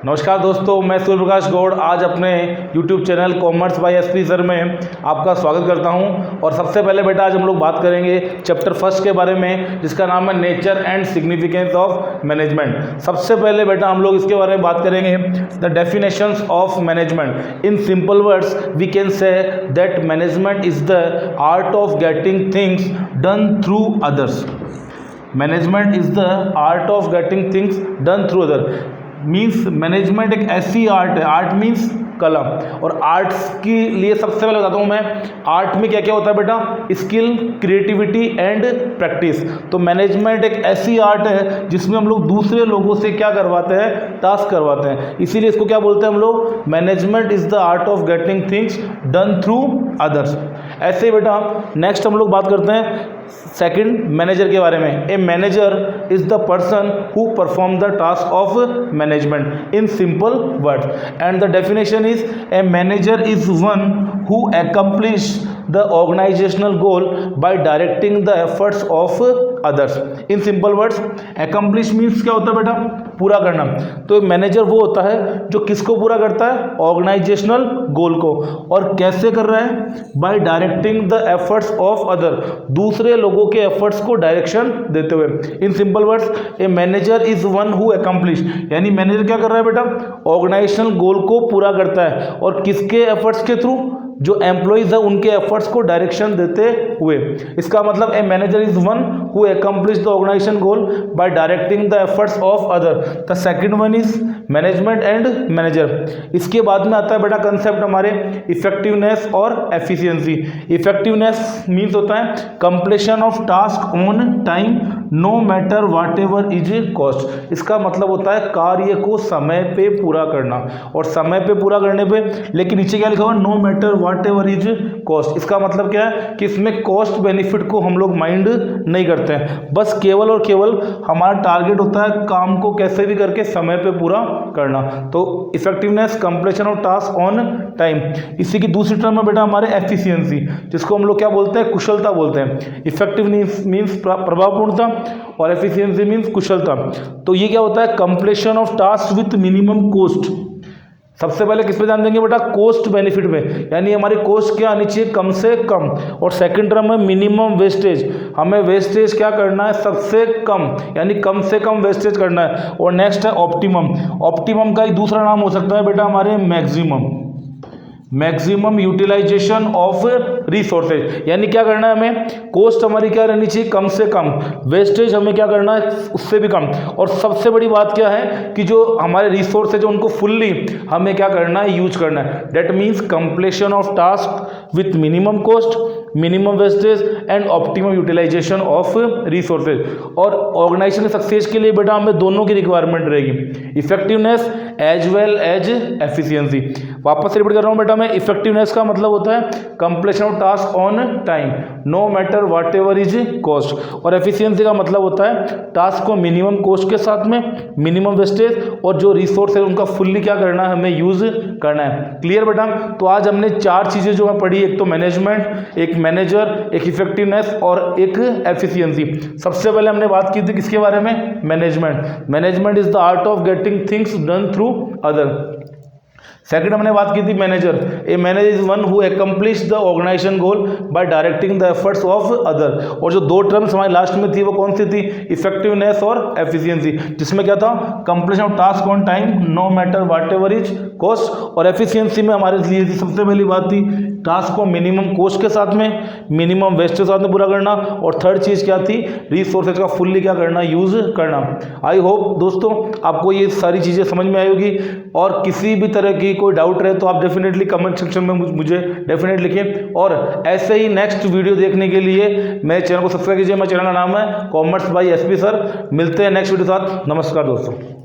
नमस्कार दोस्तों, मैं सूर्य प्रकाश गौड़ आज अपने YouTube channel commerce by SP sir में आपका स्वागत करता हूं। और सबसे पहले बेटा आज हम लोग बात करेंगे चैप्टर फर्स्ट के बारे में, जिसका नाम है nature and significance of management. सबसे पहले बेटा हम लोग इसके बारे में बात करेंगे the definitions of management. In simple words we can say that management is the art of getting things done through others. Management is the art of getting things done through other. Means management एक ऐसी art है, art means कला। और arts के लिए सबसे पहले बताता हूँ मैं, आर्ट में क्या क्या होता है बेटा, स्किल, क्रिएटिविटी एंड प्रैक्टिस। तो मैनेजमेंट एक ऐसी आर्ट है जिसमें हम लोग दूसरे लोगों से क्या करवाते हैं, टास्क करवाते हैं। इसीलिए इसको क्या बोलते हैं हम लोग, management is the art of getting things done through others. ऐसे ही बेटा नेक्स्ट हम लोग बात करते हैं सेकंड मैनेजर के बारे में। A manager is the person who perform the task of management in simple words. And the definition is a manager is one who accomplish the organizational goal by directing the efforts of others. in simple words accomplish means क्या होता है बेटा, पूरा करना। तो manager वो होता है जो किसको पूरा करता है, ऑर्गेनाइजेशनल गोल को। और कैसे कर रहा है, bye directing the efforts of other, दूसरे लोगों के एफर्ट्स को डायरेक्शन देते हुए। इन simple words A manager is one who accomplish, यानी मैनेजर क्या कर रहा है बेटा, ऑर्गेनाइजेशनल गोल को पूरा करता है। और किसके एफर्ट्स के थ्रू, जो एम्प्लॉइज है उनके एफर्ट्स को डायरेक्शन देते हुए। इसका मतलब a manager is one who accomplish the organisation goal by directing the efforts of other. The second one is management and manager. इसके बाद में आता है बेटा कंसेप्ट हमारे इफेक्टिवनेस और एफिशिएंसी। इफेक्टिवनेस मीन्स होता है completion of task on time no matter what ever is cost. इसका मतलब होता है कार्य को समय पे पूरा करना, और समय पे पूरा करने पे, लेकिन नीचे क्या लिखा हुआ, no matter what ever is cost. इसका मतलब क्या है कि इसमें कॉस्ट बेनिफिट को हम लोग माइंड नहीं करते हैं, बस केवल और केवल हमारा टारगेट होता है काम को कैसे भी करके समय पे पूरा करना। तो effectiveness, completion of task on time. इसी की दूसरी टर्म है बेटा हमारे एफिशिएंसी, जिसको हम लोग क्या बोलते हैं, कुशलता बोलते हैं। इफेक्टिवनेस मीन्स प्रभावपूर्णता और एफिशिएंसी मीन्स कुशलता। तो ये क्या होता है, completion of task with minimum cost. सबसे पहले किस पे ध्यान देंगे बेटा, कॉस्ट बेनिफिट में, यानी हमारी कॉस्ट क्या आनी चाहिए, कम से कम। और सेकंड टर्म है मिनिमम वेस्टेज, हमें वेस्टेज क्या करना है, सबसे कम, यानी कम से कम वेस्टेज करना है। और नेक्स्ट है ऑप्टिमम। ऑप्टिमम का एक दूसरा नाम हो सकता है बेटा हमारे maximum. Maximum utilisation of resources, यानी क्या करना है हमें, कॉस्ट हमारी क्या रहनी चाहिए, कम से कम, वेस्टेज हमें क्या करना है, उससे भी कम। और सबसे बड़ी बात क्या है कि जो हमारे रिसोर्सेज उनको फुल्ली हमें क्या करना है, यूज करना है। That means completion of task with minimum cost, minimum wastage and optimum utilisation of resources. और ऑर्गेनाइजेशन सक्सेस के लिए बेटा हमें दोनों की रिक्वायरमेंट रहेगी, effectiveness as well as efficiency. वापस से रिपीट कर रहा हूँ बेटा मैं, इफेक्टिवनेस का मतलब होता है completion of task on time no matter what ever is cost. और एफिशिएंसी का मतलब होता है टास्क को मिनिमम कॉस्ट के साथ में, मिनिमम वेस्टेज, और जो रिसोर्स है उनका फुल्ली क्या करना है, हमें यूज करना है। क्लियर बेटा। तो आज हमने चार चीजें जो मैं पढ़ी, एक तो मैनेजमेंट, एक मैनेजर, एक इफेक्टिवनेस और एक एफिशिएंसी। सबसे पहले हमने बात की थी किसके बारे में, management. Management is the art of getting things done through other. Second हमने बात की थी manager. A manager is one who accomplish the organisation goal by directing the efforts of other. और जो दो टर्म्स हमारी लास्ट में थी वो कौन सी थी, इफेक्टिवनेस और एफिशिएंसी, जिसमें क्या था, completion of task on time no matter what ever is cost. और एफिशिएंसी में हमारे लिए थी सबसे पहली बात थी टास्क को मिनिमम कॉस्ट के साथ में, मिनिमम वेस्ट के साथ में पूरा करना। और थर्ड चीज़ क्या थी, रिसोर्सेज का फुल्ली क्या करना, यूज करना। आई होप दोस्तों आपको ये सारी चीज़ें समझ में आई होगी। और किसी भी तरह की कोई डाउट रहे तो आप डेफिनेटली कमेंट सेक्शन में मुझे डेफिनेटली लिखें। और ऐसे ही नेक्स्ट वीडियो देखने के लिए मेरे चैनल को सब्सक्राइब कीजिए। मेरे चैनल का नाम है कॉमर्स बाय एसपी सर। मिलते हैं नेक्स्ट वीडियो के साथ। नमस्कार दोस्तों।